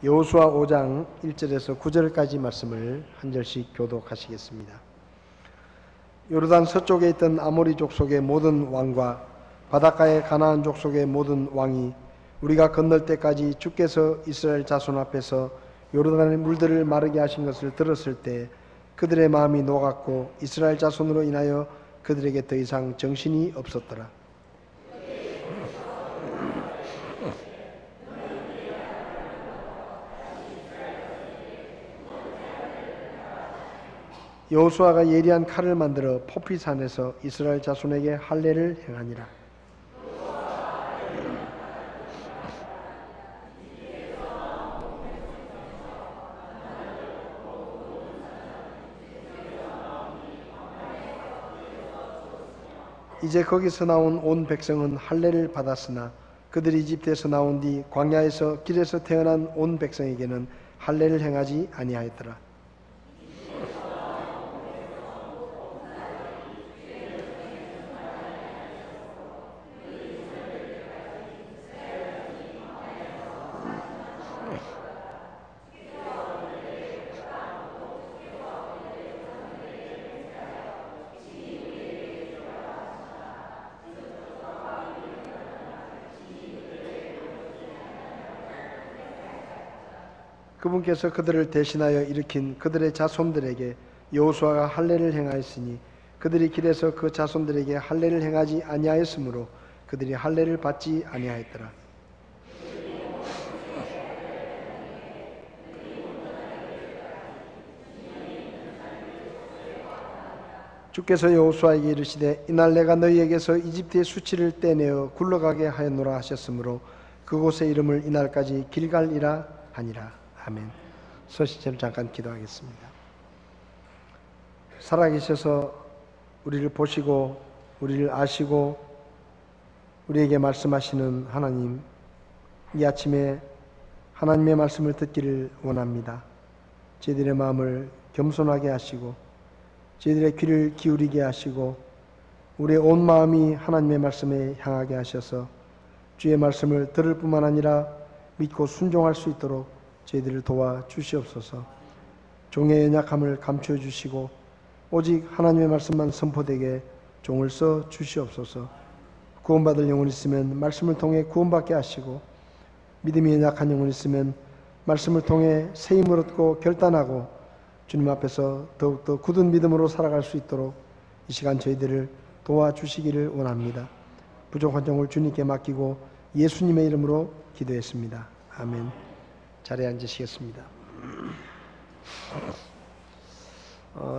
여호수아 5장 1절에서 9절까지 말씀을 한 절씩 교독하시겠습니다. 요르단 서쪽에 있던 아모리 족속의 모든 왕과 바닷가의 가나안 족속의 모든 왕이 우리가 건널 때까지 주께서 이스라엘 자손 앞에서 요르단의 물들을 마르게 하신 것을 들었을 때 그들의 마음이 녹았고 이스라엘 자손으로 인하여 그들에게 더 이상 정신이 없었더라. 여호수아가 예리한 칼을 만들어 포피산에서 이스라엘 자손에게 할례를 행하니라. 이제 거기서 나온 온 백성은 할례를 받았으나 그들이 이집트에서 나온 뒤 광야에서 길에서 태어난 온 백성에게는 할례를 행하지 아니하였더라. 그분께서 그들을 대신하여 일으킨 그들의 자손들에게 여호수아가 할례를 행하였으니 그들이 길에서 그 자손들에게 할례를 행하지 아니하였으므로 그들이 할례를 받지 아니하였더라. 주께서 여호수아에게 이르시되 이날 내가 너희에게서 이집트의 수치를 떼내어 굴러가게 하였노라 하셨으므로 그곳의 이름을 이날까지 길갈이라 하니라. 아멘. 서시처럼 잠깐 기도하겠습니다. 살아계셔서 우리를 보시고 우리를 아시고 우리에게 말씀하시는 하나님, 이 아침에 하나님의 말씀을 듣기를 원합니다. 저희들의 마음을 겸손하게 하시고 저희들의 귀를 기울이게 하시고 우리의 온 마음이 하나님의 말씀에 향하게 하셔서 주의 말씀을 들을 뿐만 아니라 믿고 순종할 수 있도록 저희들을 도와 주시옵소서. 종의 연약함을 감추어 주시고 오직 하나님의 말씀만 선포되게 종을 써 주시옵소서. 구원받을 영혼이 있으면 말씀을 통해 구원받게 하시고 믿음이 연약한 영혼이 있으면 말씀을 통해 새 힘을 얻고 결단하고 주님 앞에서 더욱더 굳은 믿음으로 살아갈 수 있도록 이 시간 저희들을 도와주시기를 원합니다. 부족한 종을 주님께 맡기고 예수님의 이름으로 기도했습니다. 아멘. 자리에 앉으시겠습니다.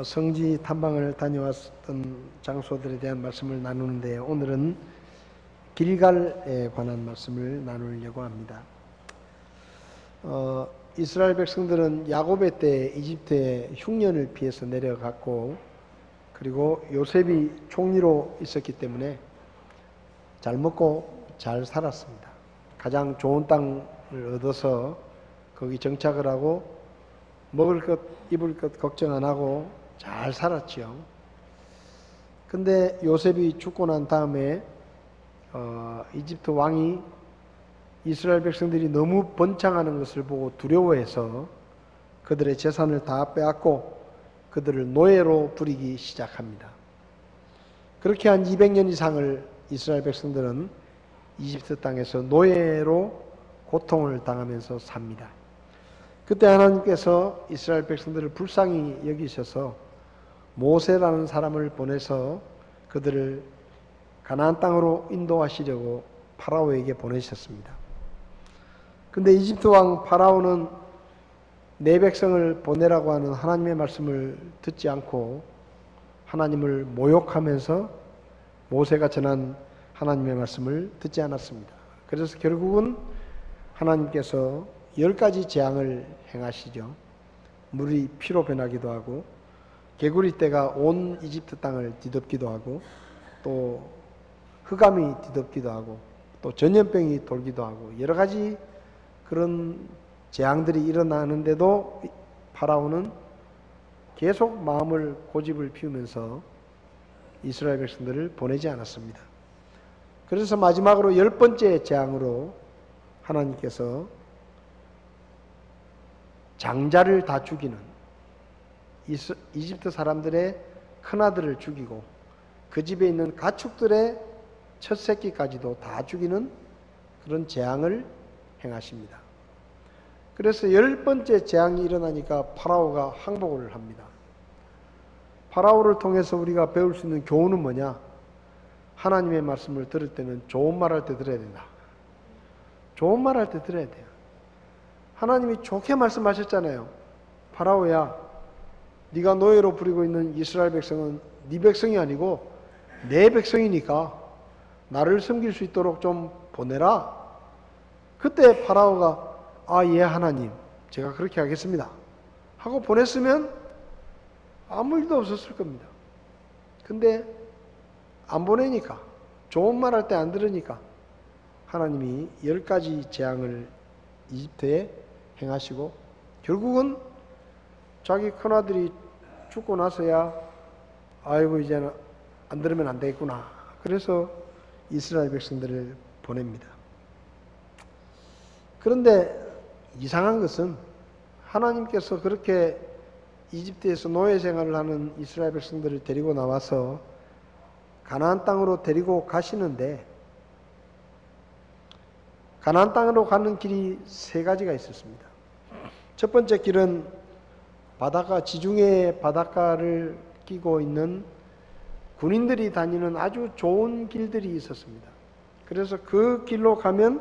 성지 탐방을 다녀왔던 장소들에 대한 말씀을 나누는데 오늘은 길갈에 관한 말씀을 나누려고 합니다. 이스라엘 백성들은 야곱의 때 이집트에 흉년을 피해서 내려갔고 그리고 요셉이 총리로 있었기 때문에 잘 먹고 잘 살았습니다. 가장 좋은 땅을 얻어서 거기 정착을 하고 먹을 것, 입을 것 걱정 안 하고 잘 살았죠. 근데 요셉이 죽고 난 다음에 이집트 왕이 이스라엘 백성들이 너무 번창하는 것을 보고 두려워해서 그들의 재산을 다 빼앗고 그들을 노예로 부리기 시작합니다. 그렇게 한 200년 이상을 이스라엘 백성들은 이집트 땅에서 노예로 고통을 당하면서 삽니다. 그때 하나님께서 이스라엘 백성들을 불쌍히 여기셔서 모세라는 사람을 보내서 그들을 가나안 땅으로 인도하시려고 파라오에게 보내셨습니다. 근데 이집트 왕 파라오는 내 백성을 보내라고 하는 하나님의 말씀을 듣지 않고 하나님을 모욕하면서 모세가 전한 하나님의 말씀을 듣지 않았습니다. 그래서 결국은 하나님께서 10가지 재앙을 행하시죠. 물이 피로 변하기도 하고 개구리 떼가 온 이집트 땅을 뒤덮기도 하고 또 흑암이 뒤덮기도 하고 또 전염병이 돌기도 하고 여러 가지 그런 재앙들이 일어나는데도 파라오는 계속 마음을 고집을 피우면서 이스라엘 백성들을 보내지 않았습니다. 그래서 마지막으로 10번째 재앙으로 하나님께서 장자를 다 죽이는, 이집트 사람들의 큰아들을 죽이고 그 집에 있는 가축들의 첫 새끼까지도 다 죽이는 그런 재앙을 행하십니다. 그래서 10번째 재앙이 일어나니까 파라오가 항복을 합니다. 파라오를 통해서 우리가 배울 수 있는 교훈은 뭐냐? 하나님의 말씀을 들을 때는 좋은 말 할 때 들어야 된다. 좋은 말 할 때 들어야 돼요. 하나님이 좋게 말씀하셨잖아요. 파라오야, 네가 노예로 부리고 있는 이스라엘 백성은 네 백성이 아니고 내 백성이니까 나를 섬길 수 있도록 좀 보내라. 그때 파라오가 아, 예, 하나님, 제가 그렇게 하겠습니다 하고 보냈으면 아무 일도 없었을 겁니다. 근데 안 보내니까, 좋은 말 할 때 안 들으니까 하나님이 10가지 재앙을 이집트에 행하시고 결국은 자기 큰아들이 죽고 나서야 아이고 이제는 안 들으면 안 되겠구나. 그래서 이스라엘 백성들을 보냅니다. 그런데 이상한 것은 하나님께서 그렇게 이집트에서 노예 생활을 하는 이스라엘 백성들을 데리고 나와서 가나안 땅으로 데리고 가시는데 가나안 땅으로 가는 길이 3가지가 있었습니다. 첫 번째 길은 바닷가, 지중해 바닷가를 끼고 있는 군인들이 다니는 아주 좋은 길들이 있었습니다. 그래서 그 길로 가면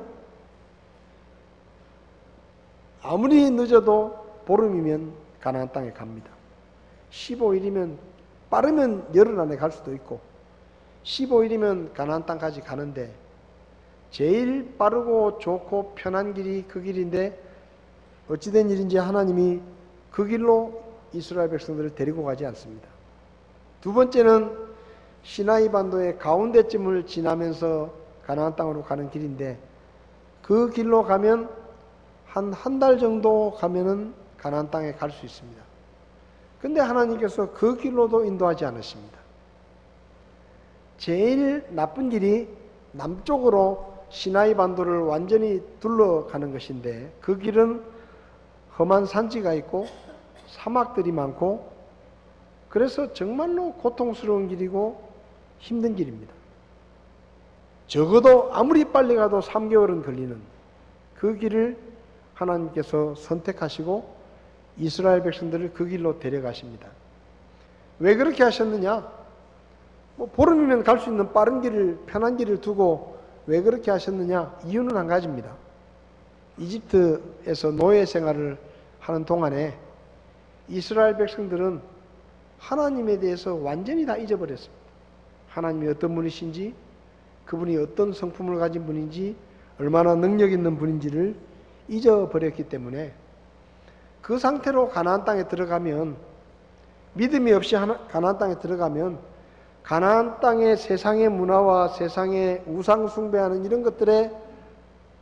아무리 늦어도 보름이면 가나안 땅에 갑니다. 15일이면 빠르면 열흘 안에 갈 수도 있고 15일이면 가나안 땅까지 가는데 제일 빠르고 좋고 편한 길이 그 길인데 어찌된 일인지 하나님이 그 길로 이스라엘 백성들을 데리고 가지 않습니다. 두 번째는 시나이 반도의 가운데쯤을 지나면서 가나안 땅으로 가는 길인데 그 길로 가면 한 달 정도 가면은 가나안 땅에 갈 수 있습니다. 근데 하나님께서 그 길로도 인도하지 않으십니다. 제일 나쁜 길이 남쪽으로 시나이 반도를 완전히 둘러가는 것인데 그 길은 험한 산지가 있고 사막들이 많고 그래서 정말로 고통스러운 길이고 힘든 길입니다. 적어도 아무리 빨리 가도 3개월은 걸리는 그 길을 하나님께서 선택하시고 이스라엘 백성들을 그 길로 데려가십니다. 왜 그렇게 하셨느냐? 보름이면 갈 수 있는 빠른 길을, 편한 길을 두고 왜 그렇게 하셨느냐? 이유는 한 가지입니다. 이집트에서 노예 생활을 하는 동안에 이스라엘 백성들은 하나님에 대해서 완전히 다 잊어버렸습니다. 하나님이 어떤 분이신지, 그분이 어떤 성품을 가진 분인지, 얼마나 능력 있는 분인지를 잊어버렸기 때문에 그 상태로 가나안 땅에 들어가면, 믿음이 없이 가나안 땅에 들어가면 가나안 땅의 세상의 문화와 세상의 우상 숭배하는 이런 것들에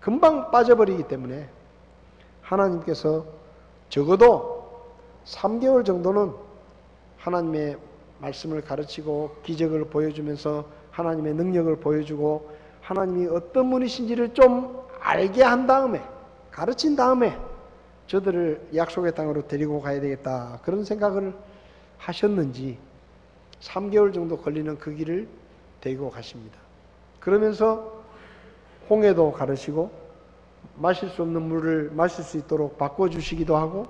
금방 빠져버리기 때문에 하나님께서 적어도 3개월 정도는 하나님의 말씀을 가르치고 기적을 보여주면서 하나님의 능력을 보여주고 하나님이 어떤 분이신지를 좀 알게 한 다음에, 가르친 다음에 저들을 약속의 땅으로 데리고 가야 되겠다, 그런 생각을 하셨는지 3개월 정도 걸리는 그 길을 데리고 가십니다. 그러면서 홍해도 가르치고 마실 수 없는 물을 마실 수 있도록 바꿔주시기도 하고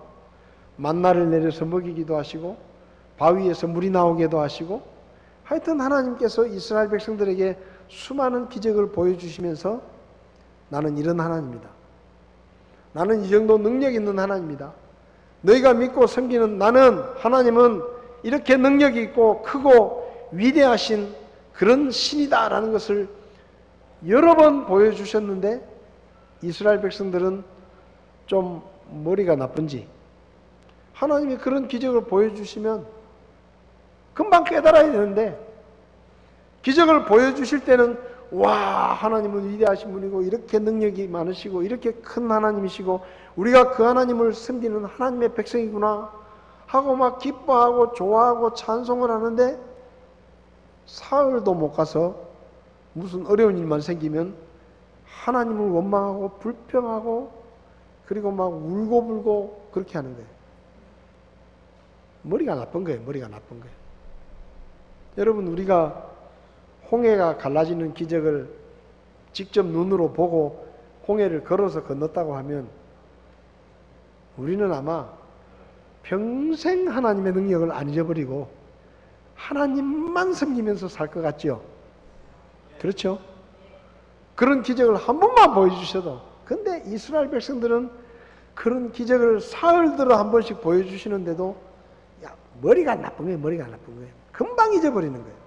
만나를 내려서 먹이기도 하시고 바위에서 물이 나오게도 하시고, 하여튼 하나님께서 이스라엘 백성들에게 수많은 기적을 보여주시면서 나는 이런 하나님이다, 나는 이 정도 능력 있는 하나님이다, 너희가 믿고 섬기는 나는 하나님은 이렇게 능력이 있고 크고 위대하신 그런 신이다 라는 것을 여러 번 보여주셨는데 이스라엘 백성들은 좀 머리가 나쁜지 하나님이 그런 기적을 보여주시면 금방 깨달아야 되는데, 기적을 보여주실 때는 와, 하나님은 위대하신 분이고 이렇게 능력이 많으시고 이렇게 큰 하나님이시고 우리가 그 하나님을 섬기는 하나님의 백성이구나 하고 막 기뻐하고 좋아하고 찬송을 하는데 사흘도 못 가서 무슨 어려운 일만 생기면 하나님을 원망하고 불평하고 그리고 막 울고불고 그렇게 하는 거예요. 머리가 나쁜 거예요. 머리가 나쁜 거예요. 여러분, 우리가 홍해가 갈라지는 기적을 직접 눈으로 보고 홍해를 걸어서 건넜다고 하면 우리는 아마 평생 하나님의 능력을 안 잊어버리고 하나님만 섬기면서 살 것 같죠? 그렇죠? 그런 기적을 한 번만 보여주셔도. 근데 이스라엘 백성들은 그런 기적을 사흘 들어 한 번씩 보여주시는데도 머리가 나쁜 거예요. 머리가 나쁜 거예요. 금방 잊어버리는 거예요.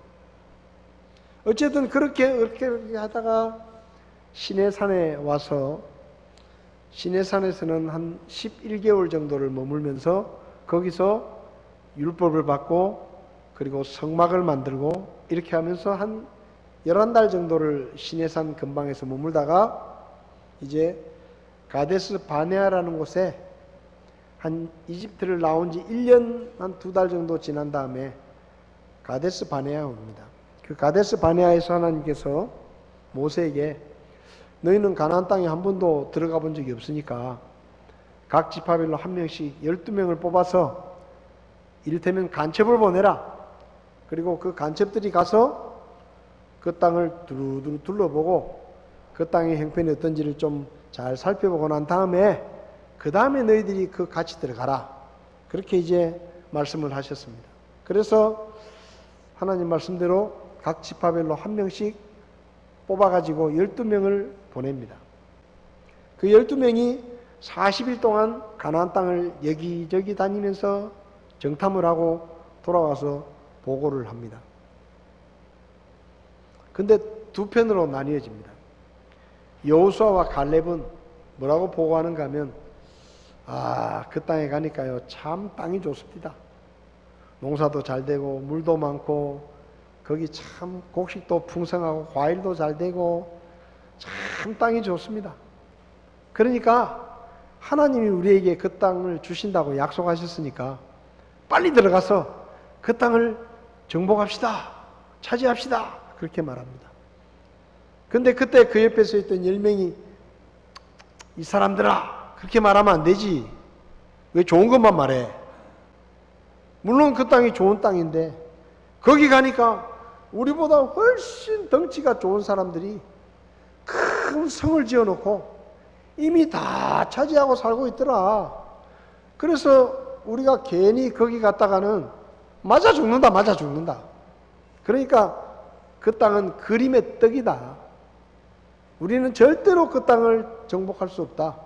어쨌든 그렇게 하다가 시내산에 와서 시내산에서는 한 11개월 정도를 머물면서 거기서 율법을 받고 그리고 성막을 만들고 이렇게 하면서 한 11달 정도를 시내산 근방에서 머물다가 이제 가데스 바네아라는 곳에 한 이집트를 나온 지 1년 한 2달 정도 지난 다음에 가데스 바네아 옵니다. 그 가데스 바네아에서 하나님께서 모세에게 너희는 가나안 땅에 한 번도 들어가 본 적이 없으니까 각 지파별로 한 명씩 12명을 뽑아서 이를테면 간첩을 보내라. 그리고 그 간첩들이 가서 그 땅을 두루두루 둘러보고 그 땅의 형편이 어떤지를 좀 잘 살펴보고 난 다음에 그 다음에 너희들이 그 같이 들어가라. 그렇게 이제 말씀을 하셨습니다. 그래서 하나님 말씀대로 각 지파별로 한 명씩 뽑아가지고 12명을 보냅니다. 그 12명이 40일 동안 가나안 땅을 여기저기 다니면서 정탐을 하고 돌아와서 보고를 합니다. 근데 두 편으로 나뉘어집니다. 여호수아와 갈렙은 뭐라고 보고하는가 하면 그 땅에 가니까요 참 땅이 좋습니다. 농사도 잘 되고 물도 많고 거기 참 곡식도 풍성하고 과일도 잘 되고 참 땅이 좋습니다. 그러니까 하나님이 우리에게 그 땅을 주신다고 약속하셨으니까 빨리 들어가서 그 땅을 정복합시다. 차지합시다. 그렇게 말합니다. 근데 그때 그 옆에 서 있던 10명이 이 사람들아 그렇게 말하면 안 되지. 왜 좋은 것만 말해? 물론 그 땅이 좋은 땅인데 거기 가니까 우리보다 훨씬 덩치가 좋은 사람들이 큰 성을 지어놓고 이미 다 차지하고 살고 있더라. 그래서 우리가 괜히 거기 갔다가는 맞아 죽는다. 맞아 죽는다. 그러니까 그 땅은 그림의 떡이다. 우리는 절대로 그 땅을 정복할 수 없다.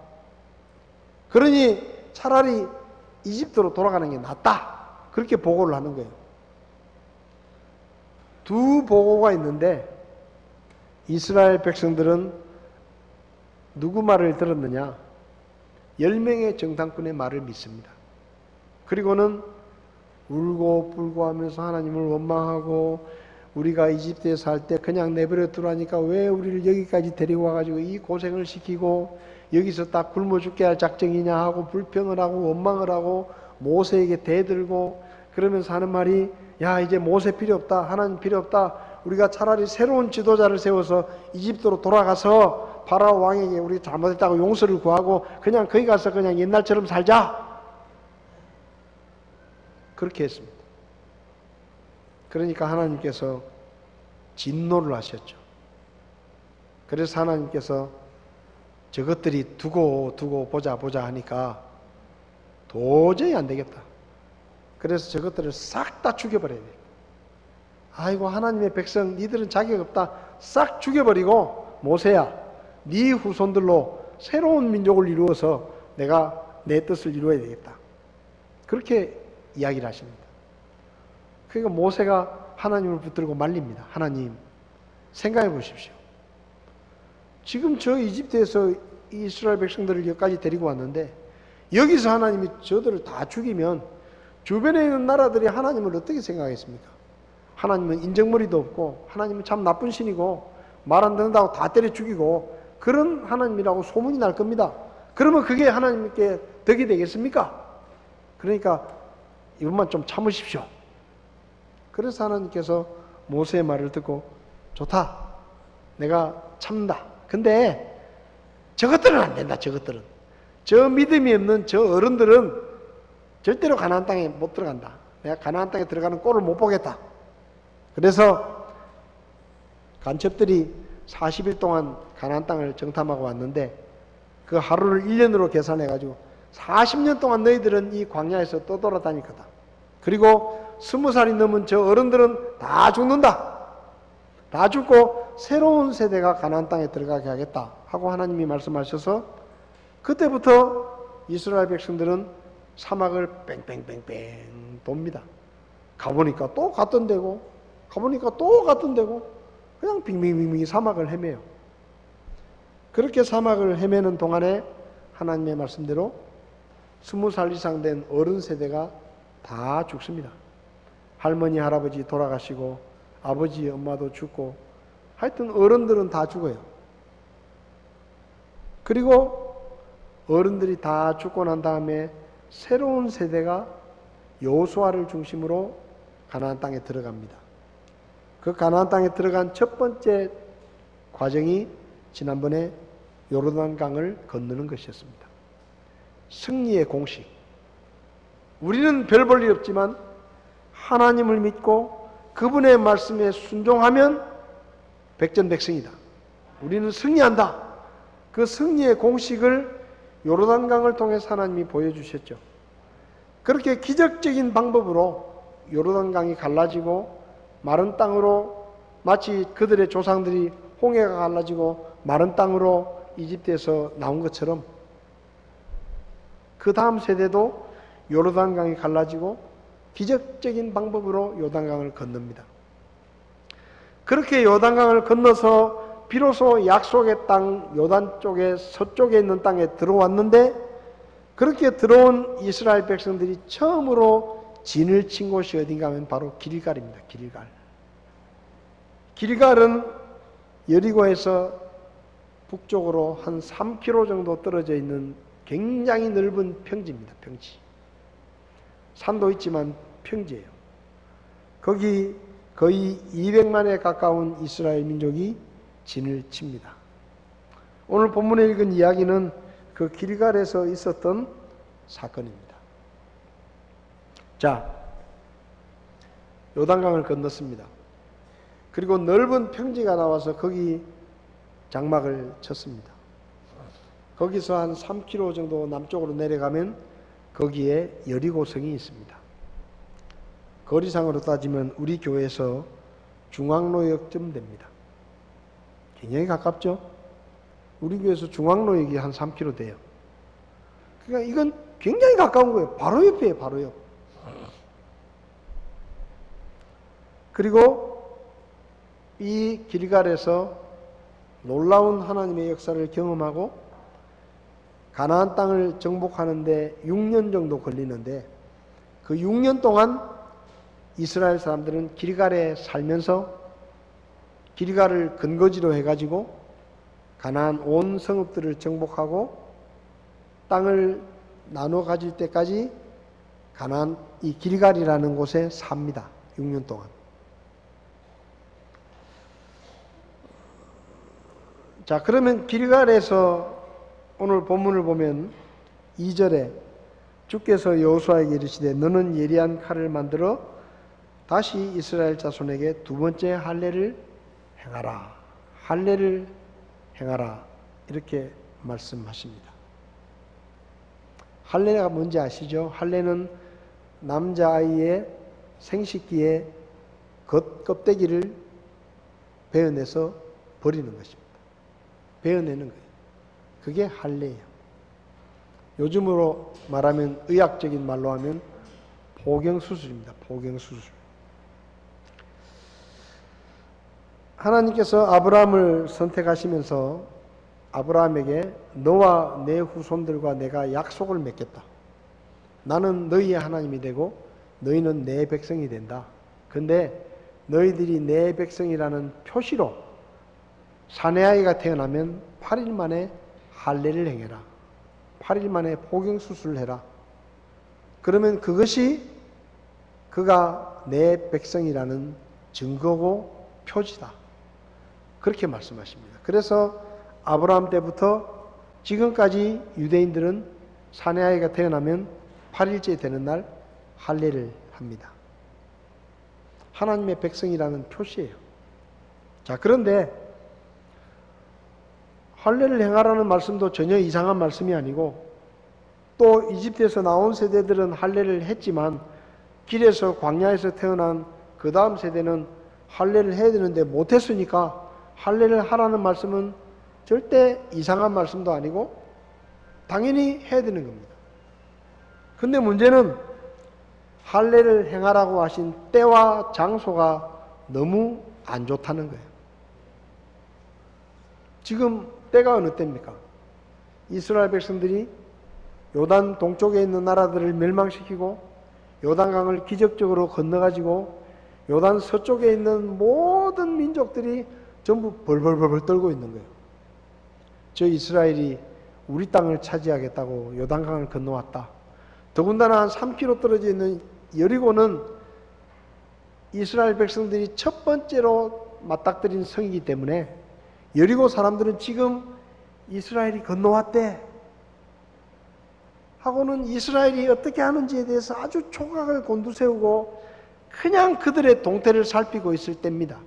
그러니 차라리 이집트로 돌아가는 게 낫다. 그렇게 보고를 하는 거예요. 두 보고가 있는데 이스라엘 백성들은 누구 말을 들었느냐? 10명의 정탐꾼의 말을 믿습니다. 그리고는 울고 불고 하면서 하나님을 원망하고 우리가 이집트에 살 때 그냥 내버려 두라니까 왜 우리를 여기까지 데리고 와가지고 이 고생을 시키고 여기서 딱 굶어 죽게 할 작정이냐 하고 불평을 하고 원망을 하고 모세에게 대들고 그러면서 하는 말이 야 이제 모세 필요 없다. 하나님 필요 없다. 우리가 차라리 새로운 지도자를 세워서 이집트로 돌아가서 파라오 왕에게 우리 잘못했다고 용서를 구하고 그냥 거기 가서 그냥 옛날처럼 살자. 그렇게 했습니다. 그러니까 하나님께서 진노를 하셨죠. 그래서 하나님께서 저것들이 두고 보자 하니까 도저히 안 되겠다. 그래서 저것들을 싹 다 죽여버려야 돼. 아이고 하나님의 백성 니들은 자격 없다. 싹 죽여버리고 모세야 네 후손들로 새로운 민족을 이루어서 내가 내 뜻을 이루어야 되겠다. 그렇게 이야기를 하십니다. 그러니까 모세가 하나님을 붙들고 말립니다. 하나님 생각해 보십시오. 지금 저 이집트에서 이스라엘 백성들을 여기까지 데리고 왔는데 여기서 하나님이 저들을 다 죽이면 주변에 있는 나라들이 하나님을 어떻게 생각하겠습니까? 하나님은 인정머리도 없고 하나님은 참 나쁜 신이고 말 안 듣는다고 다 때려 죽이고 그런 하나님이라고 소문이 날 겁니다. 그러면 그게 하나님께 덕이 되겠습니까? 그러니까 이것만 좀 참으십시오. 그래서 하나님께서 모세의 말을 듣고 좋다. 내가 참는다. 근데 저것들은 안 된다. 저것들은 저 믿음이 없는 저 어른들은 절대로 가나안 땅에 못 들어간다. 내가 가나안 땅에 들어가는 꼴을 못 보겠다. 그래서 간첩들이 40일 동안 가나안 땅을 정탐하고 왔는데 그 하루를 1년으로 계산해가지고 40년 동안 너희들은 이 광야에서 떠돌아다닐 거다. 그리고 20살이 넘은 저 어른들은 다 죽는다. 다 죽고 새로운 세대가 가나안 땅에 들어가게 하겠다 하고 하나님이 말씀하셔서 그때부터 이스라엘 백성들은 사막을 뺑뺑뺑뺑 돕니다. 가보니까 또 갔던 데고 가보니까 또 갔던 데고 그냥 빙빙빙빙 사막을 헤매요. 그렇게 사막을 헤매는 동안에 하나님의 말씀대로 20살 이상 된 어른 세대가 다 죽습니다. 할머니 할아버지 돌아가시고 아버지 엄마도 죽고 하여튼 어른들은 다 죽어요. 그리고 어른들이 다 죽고 난 다음에 새로운 세대가 여호수아를 중심으로 가나안 땅에 들어갑니다. 그 가나안 땅에 들어간 첫 번째 과정이 지난번에 요르단강을 건너는 것이었습니다. 승리의 공식. 우리는 별 볼 일 없지만 하나님을 믿고 그분의 말씀에 순종하면 백전백승이다. 우리는 승리한다. 그 승리의 공식을 요르단강을 통해서 하나님이 보여주셨죠. 그렇게 기적적인 방법으로 요르단강이 갈라지고 마른 땅으로 마치 그들의 조상들이 홍해가 갈라지고 마른 땅으로 이집트에서 나온 것처럼 그 다음 세대도 요르단강이 갈라지고 기적적인 방법으로 요단강을 건넙니다. 그렇게 요단강을 건너서 비로소 약속의 땅 요단 쪽에 서쪽에 있는 땅에 들어왔는데 그렇게 들어온 이스라엘 백성들이 처음으로 진을 친 곳이 어딘가 하면 바로 길갈입니다. 길갈. 길갈은 여리고에서 북쪽으로 한 3km 정도 떨어져 있는 굉장히 넓은 평지입니다. 평지. 산도 있지만 평지예요. 거기 거의 200만에 가까운 이스라엘 민족이 진을 칩니다. 오늘 본문에 읽은 이야기는 그 길갈에서 있었던 사건입니다. 자, 요단강을 건넜습니다. 그리고 넓은 평지가 나와서 거기 장막을 쳤습니다. 거기서 한 3km 정도 남쪽으로 내려가면 거기에 여리고성이 있습니다. 거리상으로 따지면 우리 교회에서 중앙로역쯤 됩니다. 굉장히 가깝죠? 우리 교회에서 중앙로역이 한 3km 돼요. 그러니까 이건 굉장히 가까운 거예요. 바로 옆이에요. 바로 옆. 그리고 이 길갈에서 놀라운 하나님의 역사를 경험하고 가나안 땅을 정복하는데 6년 정도 걸리는데 그 6년 동안 이스라엘 사람들은 길갈에 살면서 길갈을 근거지로 해가지고 가나안 온 성읍들을 정복하고 땅을 나눠 가질 때까지 가나안 이 길갈이라는 곳에 삽니다. 6년 동안. 자, 그러면 길갈에서 오늘 본문을 보면 2절에 주께서 여호수아에게 이르시되 너는 예리한 칼을 만들어 다시 이스라엘 자손에게 두 번째 할례를 행하라. 할례를 행하라. 이렇게 말씀하십니다. 할례가 뭔지 아시죠? 할례는 남자아이의 생식기에 껍데기를 베어내서 버리는 것입니다. 베어내는 거예요. 그게 할례예요. 요즘으로 말하면 의학적인 말로 하면 포경수술입니다. 포경수술. 하나님께서 아브라함을 선택하시면서 아브라함에게 너와 내 후손들과 내가 약속을 맺겠다. 나는 너희의 하나님이 되고 너희는 내 백성이 된다. 근데 너희들이 내 백성이라는 표시로 사내아이가 태어나면 8일 만에 할례를 행해라. 8일 만에 포경수술을 해라. 그러면 그것이 그가 내 백성이라는 증거고 표지다. 그렇게 말씀하십니다. 그래서 아브라함 때부터 지금까지 유대인들은 사내아이가 태어나면 8일째 되는 날 할례를 합니다. 하나님의 백성이라는 표시예요. 자, 그런데 할례를 행하라는 말씀도 전혀 이상한 말씀이 아니고, 또 이집트에서 나온 세대들은 할례를 했지만 길에서 광야에서 태어난 그 다음 세대는 할례를 해야 되는데 못했으니까 할례를 하라는 말씀은 절대 이상한 말씀도 아니고 당연히 해야 되는 겁니다. 근데 문제는 할례를 행하라고 하신 때와 장소가 너무 안 좋다는 거예요. 지금 때가 어느 때입니까? 이스라엘 백성들이 요단 동쪽에 있는 나라들을 멸망시키고 요단강을 기적적으로 건너가지고 요단 서쪽에 있는 모든 민족들이 전부 벌벌벌 떨고 있는 거예요. 저 이스라엘이 우리 땅을 차지하겠다고 요단강을 건너왔다. 더군다나 한 3km 떨어져 있는 여리고는 이스라엘 백성들이 첫 번째로 맞닥뜨린 성이기 때문에 여리고 사람들은 지금 이스라엘이 건너왔대 하고는 이스라엘이 어떻게 하는지에 대해서 아주 촉각을 곤두세우고 그냥 그들의 동태를 살피고 있을 때입니다.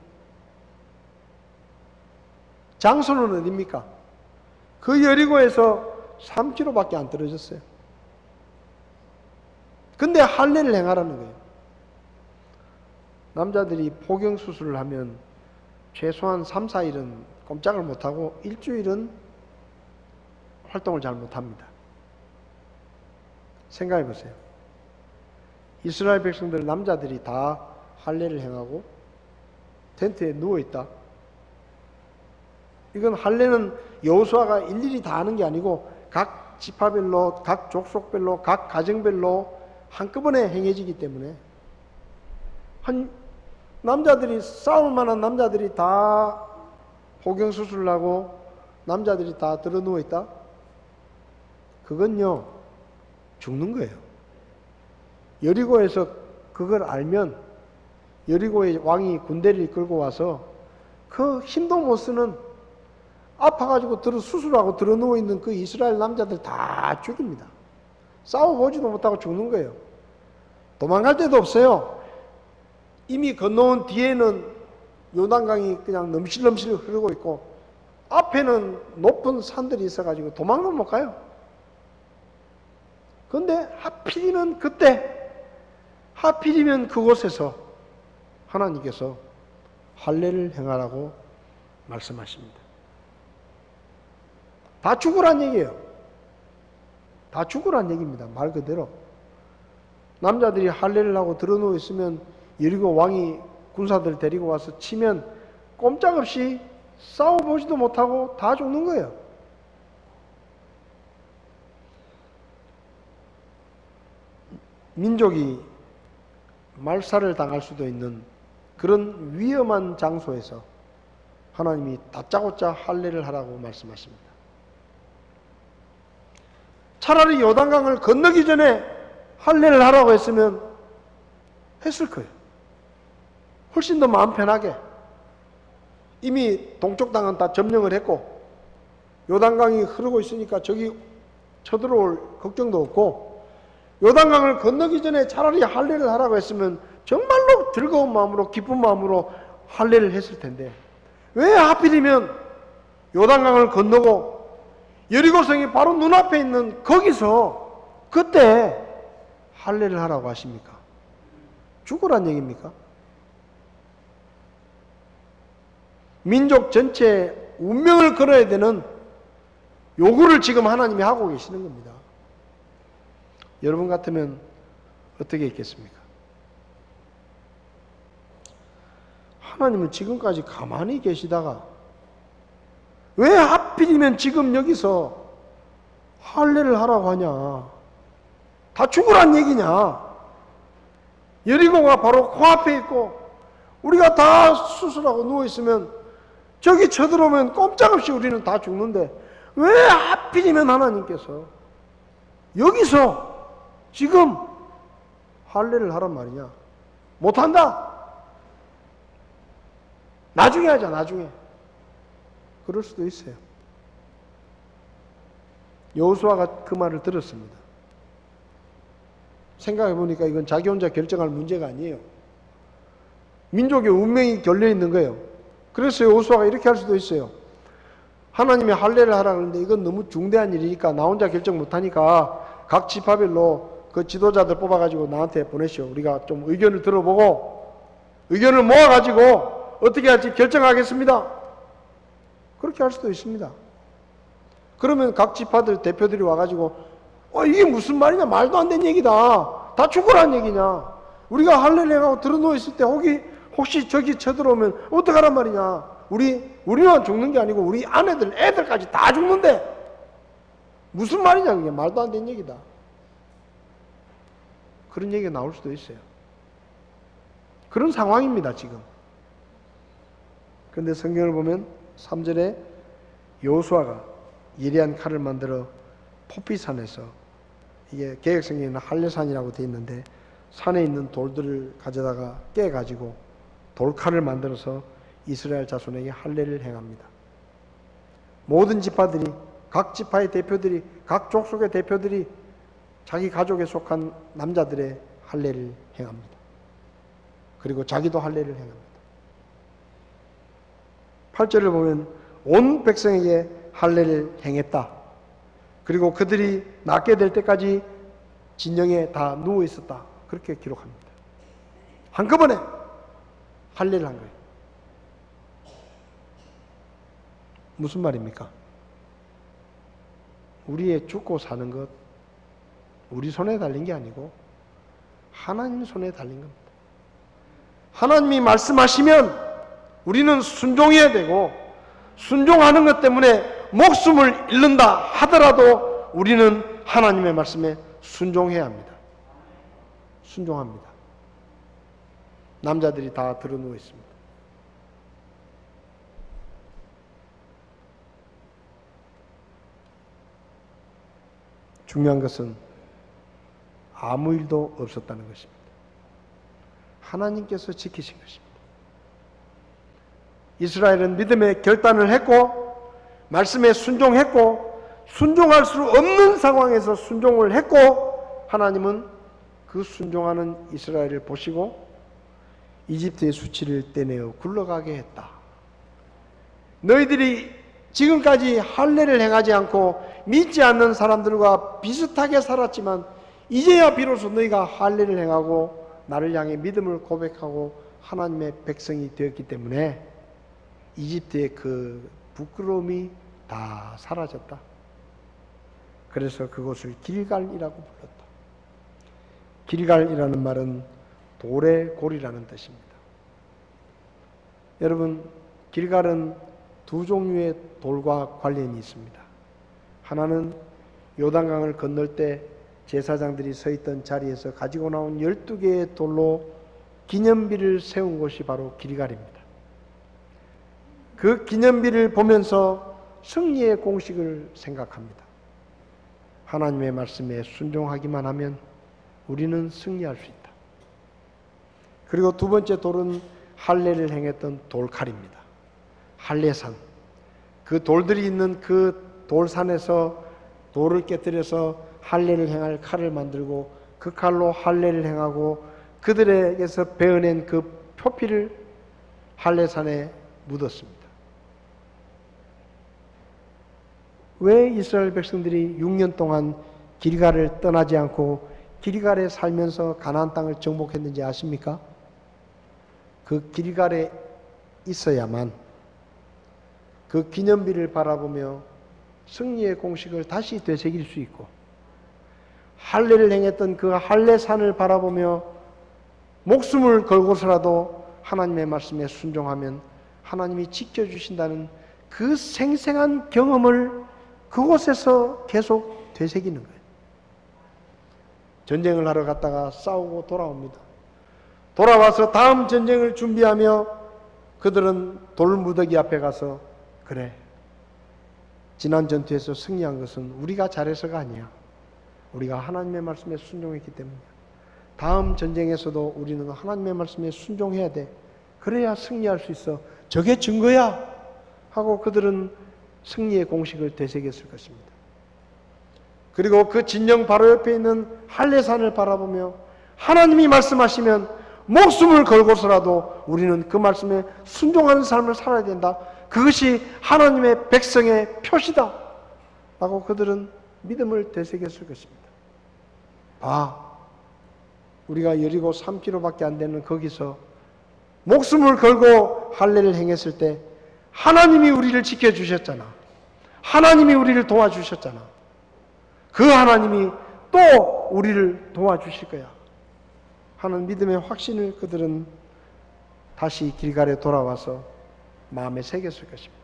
장소는 어디입니까? 그 여리고에서 3km밖에 안 떨어졌어요. 근데 할례를 행하라는 거예요. 남자들이 포경수술을 하면 최소한 3, 4일은 꼼짝을 못하고 일주일은 활동을 잘 못합니다. 생각해 보세요. 이스라엘 백성들 남자들이 다 할례를 행하고 텐트에 누워있다. 이건 할례는 여호수아가 일일이 다 하는 게 아니고 각 지파별로, 각 족속별로, 각 가정별로 한꺼번에 행해지기 때문에 남자들이 싸울 만한 남자들이 다 포경수술을 하고 남자들이 다 들어 누워있다? 그건요 죽는 거예요. 여리고에서 그걸 알면 여리고의 왕이 군대를 끌고 와서 그 힘도 못 쓰는 아파가지고 수술하고 들어 누워있는 그 이스라엘 남자들 다 죽입니다. 싸워보지도 못하고 죽는 거예요. 도망갈 데도 없어요. 이미 건너온 뒤에는 요단강이 그냥 넘실넘실 흐르고 있고 앞에는 높은 산들이 있어가지고 도망을 못 가요. 그런데 하필이면 그때, 하필이면 그곳에서 하나님께서 할례를 행하라고 말씀하십니다. 다 죽으란 얘기예요. 다 죽으란 얘기입니다. 말 그대로. 남자들이 할례를 하고 들어누워 있으면 여리고 왕이 군사들 데리고 와서 치면 꼼짝없이 싸워보지도 못하고 다 죽는 거예요. 민족이 말살을 당할 수도 있는 그런 위험한 장소에서 하나님이 다짜고짜 할례를 하라고 말씀하십니다. 차라리 요단강을 건너기 전에 할례를 하라고 했으면 했을 거예요. 훨씬 더 마음 편하게. 이미 동쪽 땅은 다 점령을 했고 요단강이 흐르고 있으니까 저기 쳐들어올 걱정도 없고 요단강을 건너기 전에 차라리 할례를 하라고 했으면 정말로 즐거운 마음으로 기쁜 마음으로 할례를 했을 텐데 왜 하필이면 요단강을 건너고 여리고성이 바로 눈앞에 있는 거기서 그때 할례를 하라고 하십니까? 죽으란 얘기입니까? 민족 전체의 운명을 걸어야 되는 요구를 지금 하나님이 하고 계시는 겁니다. 여러분 같으면 어떻게 했겠습니까? 하나님은 지금까지 가만히 계시다가 왜 하필이면 지금 여기서 할례를 하라고 하냐? 다 죽으란 얘기냐? 여리고가 바로 코앞에 있고 우리가 다 수술하고 누워있으면 저기 쳐들어오면 꼼짝없이 우리는 다 죽는데 왜 하필이면 하나님께서 여기서 지금 할례를 하란 말이냐? 못한다. 나중에 하자, 나중에. 그럴 수도 있어요. 여호수아가 그 말을 들었습니다. 생각해 보니까 이건 자기 혼자 결정할 문제가 아니에요. 민족의 운명이 걸려 있는 거예요. 그래서 여호수아가 이렇게 할 수도 있어요. 하나님이 할례를 하라 그러는데 이건 너무 중대한 일이니까 나 혼자 결정 못하니까 각 지파별로 그 지도자들 뽑아가지고 나한테 보내시오. 우리가 좀 의견을 들어보고 의견을 모아가지고 어떻게 할지 결정하겠습니다. 그렇게 할 수도 있습니다. 그러면 각 지파들 대표들이 와가지고 이게 무슨 말이냐, 말도 안 되는 얘기다, 다 죽으라는 얘기냐, 우리가 할례를 행하고 들어누워 있을 때 혹시 저기 쳐들어오면 어떡하란 말이냐, 우리만 죽는 게 아니고 우리 아내들 애들까지 다 죽는데 무슨 말이냐, 그게 말도 안 되는 얘기다. 그런 얘기가 나올 수도 있어요. 그런 상황입니다 지금. 그런데 성경을 보면 3절에 여호수아가 예리한 칼을 만들어 포피산에서, 이게 개역성경에는 할례산이라고 되어 있는데 산에 있는 돌들을 가져다가 깨가지고 돌칼을 만들어서 이스라엘 자손에게 할례를 행합니다. 모든 지파들이, 각 지파의 대표들이, 각 족속의 대표들이 자기 가족에 속한 남자들의 할례를 행합니다. 그리고 자기도 할례를 행합니다. 8절을 보면 온 백성에게 할례를 행했다. 그리고 그들이 낫게 될 때까지 진영에 다 누워 있었다. 그렇게 기록합니다. 한꺼번에 할례를 한 거예요. 무슨 말입니까? 우리의 죽고 사는 것 우리 손에 달린 게 아니고 하나님 손에 달린 겁니다. 하나님이 말씀하시면 우리는 순종해야 되고, 순종하는 것 때문에 목숨을 잃는다 하더라도 우리는 하나님의 말씀에 순종해야 합니다. 순종합니다. 남자들이 다 드러누워 있습니다. 중요한 것은 아무 일도 없었다는 것입니다. 하나님께서 지키신 것입니다. 이스라엘은 믿음의 결단을 했고 말씀에 순종했고, 순종할 수 없는 상황에서 순종을 했고, 하나님은 그 순종하는 이스라엘을 보시고 이집트의 수치를 떼내어 굴러가게 했다. 너희들이 지금까지 할례를 행하지 않고 믿지 않는 사람들과 비슷하게 살았지만 이제야 비로소 너희가 할례를 행하고 나를 향해 믿음을 고백하고 하나님의 백성이 되었기 때문에 이집트의 그 부끄러움이 다 사라졌다. 그래서 그곳을 길갈이라고 불렀다. 길갈이라는 말은 돌의 골이라는 뜻입니다. 여러분, 길갈은 두 종류의 돌과 관련이 있습니다. 하나는 요단강을 건널 때 제사장들이 서 있던 자리에서 가지고 나온 12개의 돌로 기념비를 세운 곳이 바로 길갈입니다. 그 기념비를 보면서 승리의 공식을 생각합니다. 하나님의 말씀에 순종하기만 하면 우리는 승리할 수 있다. 그리고 두 번째 돌은 할례를 행했던 돌칼입니다. 할례산. 그 돌들이 있는 그 돌산에서 돌을 깨뜨려서 할례를 행할 칼을 만들고 그 칼로 할례를 행하고 그들에게서 베어낸 그 표피를 할례산에 묻었습니다. 왜 이스라엘 백성들이 6년 동안 길갈을 떠나지 않고 길갈에 살면서 가나안 땅을 정복했는지 아십니까? 그 길갈에 있어야만 그 기념비를 바라보며 승리의 공식을 다시 되새길 수 있고, 할례를 행했던 그 할례산을 바라보며 목숨을 걸고서라도 하나님의 말씀에 순종하면 하나님이 지켜주신다는 그 생생한 경험을 그곳에서 계속 되새기는 거예요. 전쟁을 하러 갔다가 싸우고 돌아옵니다. 돌아와서 다음 전쟁을 준비하며 그들은 돌무더기 앞에 가서, 그래, 지난 전투에서 승리한 것은 우리가 잘해서가 아니야. 우리가 하나님의 말씀에 순종했기 때문이야. 다음 전쟁에서도 우리는 하나님의 말씀에 순종해야 돼. 그래야 승리할 수 있어. 저게 증거야 하고 그들은 승리의 공식을 되새겼을 것입니다. 그리고 그 진영 바로 옆에 있는 할례산을 바라보며 하나님이 말씀하시면 목숨을 걸고서라도 우리는 그 말씀에 순종하는 삶을 살아야 된다. 그것이 하나님의 백성의 표시다 라고 그들은 믿음을 되새겼을 것입니다. 우리가 여리고 3km밖에 안 되는 거기서 목숨을 걸고 할례를 행했을 때 하나님이 우리를 지켜주셨잖아. 하나님이 우리를 도와주셨잖아. 그 하나님이 또 우리를 도와주실 거야 하는 믿음의 확신을 그들은 다시 길갈에 돌아와서 마음에 새겼을 것입니다.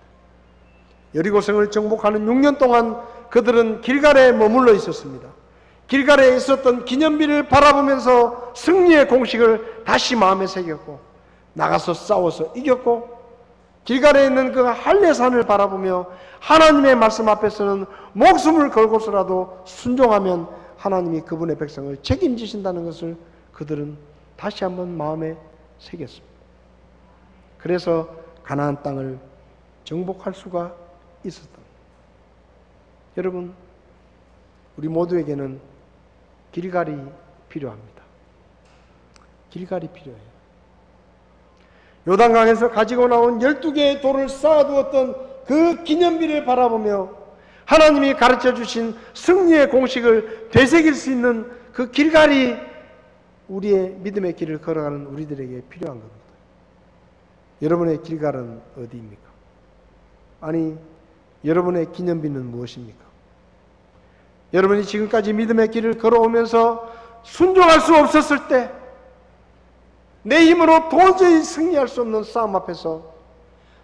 여리고성을 정복하는 6년 동안 그들은 길갈에 머물러 있었습니다. 길갈에 있었던 기념비를 바라보면서 승리의 공식을 다시 마음에 새겼고 나가서 싸워서 이겼고, 길갈에 있는 그 할례산을 바라보며 하나님의 말씀 앞에서는 목숨을 걸고서라도 순종하면 하나님이 그분의 백성을 책임지신다는 것을 그들은 다시 한번 마음에 새겼습니다. 그래서 가나안 땅을 정복할 수가 있었다. 여러분, 우리 모두에게는 길갈이 필요합니다. 길갈이 필요해요. 요단강에서 가지고 나온 12개의 돌을 쌓아두었던 그 기념비를 바라보며 하나님이 가르쳐 주신 승리의 공식을 되새길 수 있는 그 길갈이 우리의 믿음의 길을 걸어가는 우리들에게 필요한 겁니다. 여러분의 길갈은 어디입니까? 아니, 여러분의 기념비는 무엇입니까? 여러분이 지금까지 믿음의 길을 걸어오면서 순종할 수 없었을 때, 내 힘으로 도저히 승리할 수 없는 싸움 앞에서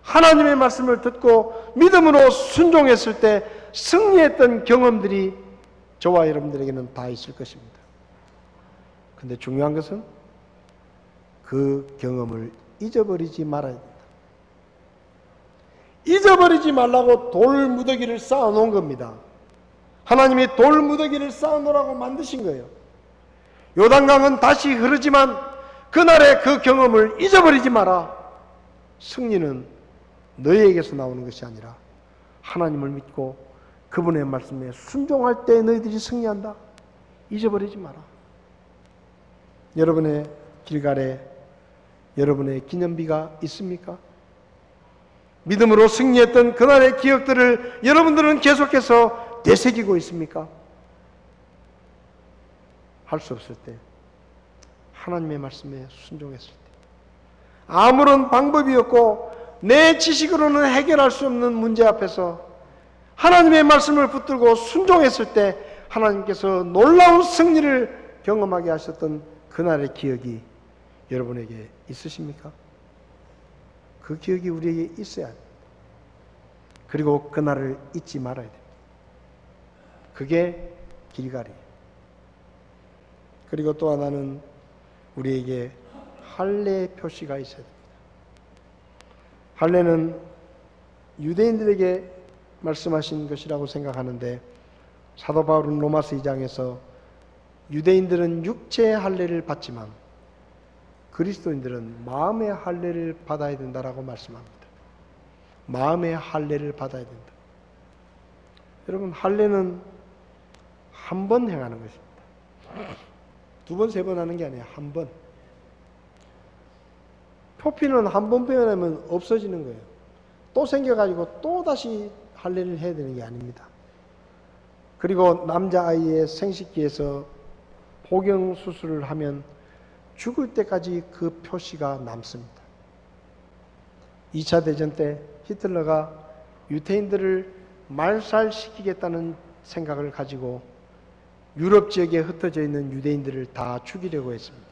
하나님의 말씀을 듣고 믿음으로 순종했을 때 승리했던 경험들이 저와 여러분들에게는 다 있을 것입니다. 근데 중요한 것은 그 경험을 잊어버리지 말아야 된다. 잊어버리지 말라고 돌 무더기를 쌓아놓은 겁니다. 하나님이 돌 무더기를 쌓아놓으라고 만드신 거예요. 요단강은 다시 흐르지만 그날의 그 경험을 잊어버리지 마라. 승리는 너희에게서 나오는 것이 아니라 하나님을 믿고 그분의 말씀에 순종할 때 너희들이 승리한다. 잊어버리지 마라. 여러분의 길갈에 여러분의 기념비가 있습니까? 믿음으로 승리했던 그날의 기억들을 여러분들은 계속해서 되새기고 있습니까? 할 수 없을 때, 하나님의 말씀에 순종했을 때, 아무런 방법이 없고 내 지식으로는 해결할 수 없는 문제 앞에서 하나님의 말씀을 붙들고 순종했을 때 하나님께서 놀라운 승리를 경험하게 하셨던 그날의 기억이 여러분에게 있으십니까? 그 기억이 우리에게 있어야 합니다. 그리고 그날을 잊지 말아야 됩니다. 그게 길갈이에요. 그리고 또 하나는 우리에게 할례 표시가 있어야 됩니다. 할례는 유대인들에게 말씀하신 것이라고 생각하는데, 사도 바울은 로마서 2장에서 유대인들은 육체의 할례를 받지만 그리스도인들은 마음의 할례를 받아야 된다라고 말씀합니다. 마음의 할례를 받아야 된다. 여러분, 할례는 한 번 행하는 것입니다. 두 번, 세 번 하는 게 아니에요. 한 번. 표피는 한 번 표현하면 없어지는 거예요. 또 생겨가지고 또 다시 할례를 해야 되는 게 아닙니다. 그리고 남자아이의 생식기에서 복용수술을 하면 죽을 때까지 그 표시가 남습니다. 2차 대전 때 히틀러가 유태인들을 말살시키겠다는 생각을 가지고 유럽 지역에 흩어져 있는 유대인들을 다 죽이려고 했습니다.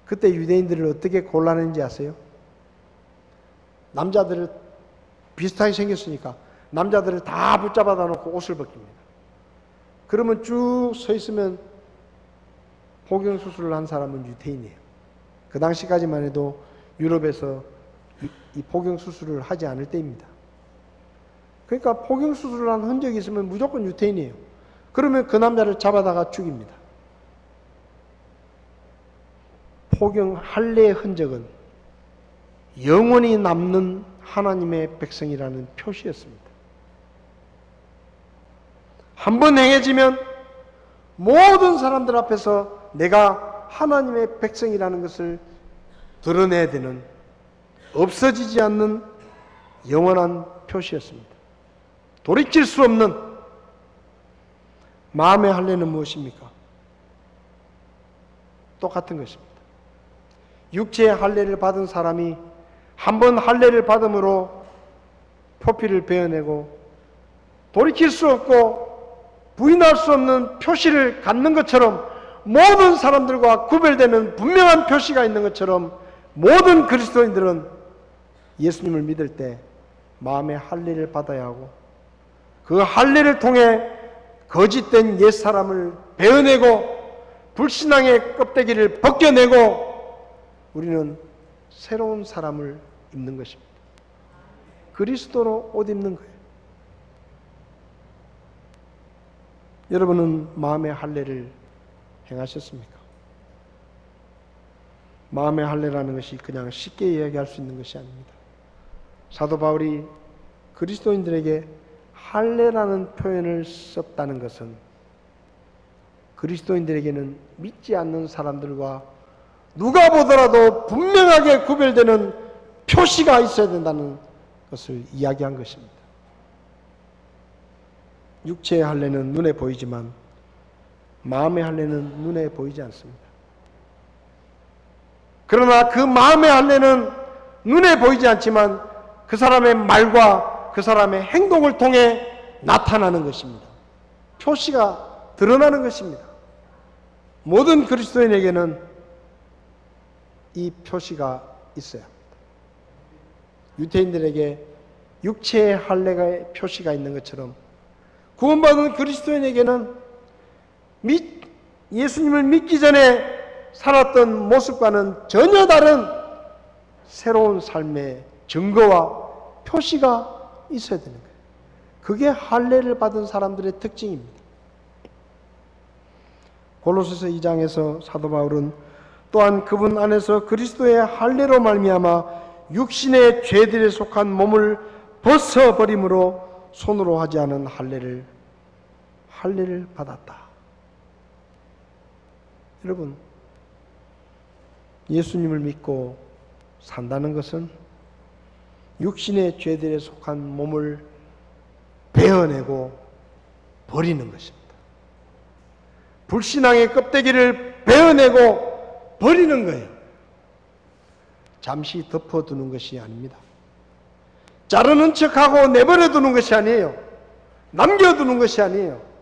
그때 유대인들을 어떻게 골라냈는지 아세요? 남자들을 비슷하게 생겼으니까 남자들을 다 붙잡아다 놓고 옷을 벗깁니다. 그러면 쭉 서 있으면 복용수술을 한 사람은 유태인이에요. 그 당시까지만 해도 유럽에서 이 복용수술을 하지 않을 때입니다. 그러니까 복용수술을 한 흔적이 있으면 무조건 유태인이에요. 그러면 그 남자를 잡아다가 죽입니다. 복용 할례의 흔적은 영원히 남는 하나님의 백성이라는 표시였습니다. 한번 행해지면 모든 사람들 앞에서 내가 하나님의 백성이라는 것을 드러내야 되는, 없어지지 않는 영원한 표시였습니다. 돌이킬 수 없는. 마음의 할례는 무엇입니까? 똑같은 것입니다. 육체의 할례를 받은 사람이 한번 할례를 받음으로 표피를 베어내고 돌이킬 수 없고 부인할 수 없는 표시를 갖는 것처럼, 모든 사람들과 구별되는 분명한 표시가 있는 것처럼, 모든 그리스도인들은 예수님을 믿을 때 마음의 할례를 받아야 하고, 그 할례를 통해 거짓된 옛사람을 베어내고 불신앙의 껍데기를 벗겨내고 우리는 새로운 사람을 입는 것입니다. 그리스도로 옷 입는 거예요. 여러분은 마음의 할례를 행하셨습니까? 마음의 할례라는 것이 그냥 쉽게 이야기할 수 있는 것이 아닙니다. 사도 바울이 그리스도인들에게 할례라는 표현을 썼다는 것은 그리스도인들에게는 믿지 않는 사람들과 누가 보더라도 분명하게 구별되는 표시가 있어야 된다는 것을 이야기한 것입니다. 육체의 할례는 눈에 보이지만 마음의 할례는 눈에 보이지 않습니다. 그러나 그 마음의 할례는 눈에 보이지 않지만 그 사람의 말과 그 사람의 행동을 통해 나타나는 것입니다. 표시가 드러나는 것입니다. 모든 그리스도인에게는 이 표시가 있어야 합니다. 유대인들에게 육체의 할례의 표시가 있는 것처럼 구원받은 그리스도인에게는 예수님을 믿기 전에 살았던 모습과는 전혀 다른 새로운 삶의 증거와 표시가 있어야 되는 거예요. 그게 할례를 받은 사람들의 특징입니다. 골로새서 2장에서 사도 바울은 또한 그분 안에서 그리스도의 할례로 말미암아 육신의 죄들에 속한 몸을 벗어버림으로 손으로 하지 않은 할례를 받았다. 여러분, 예수님을 믿고 산다는 것은 육신의 죄들에 속한 몸을 베어내고 버리는 것입니다. 불신앙의 껍데기를 베어내고 버리는 거예요. 잠시 덮어두는 것이 아닙니다. 자르는 척하고 내버려두는 것이 아니에요. 남겨두는 것이 아니에요.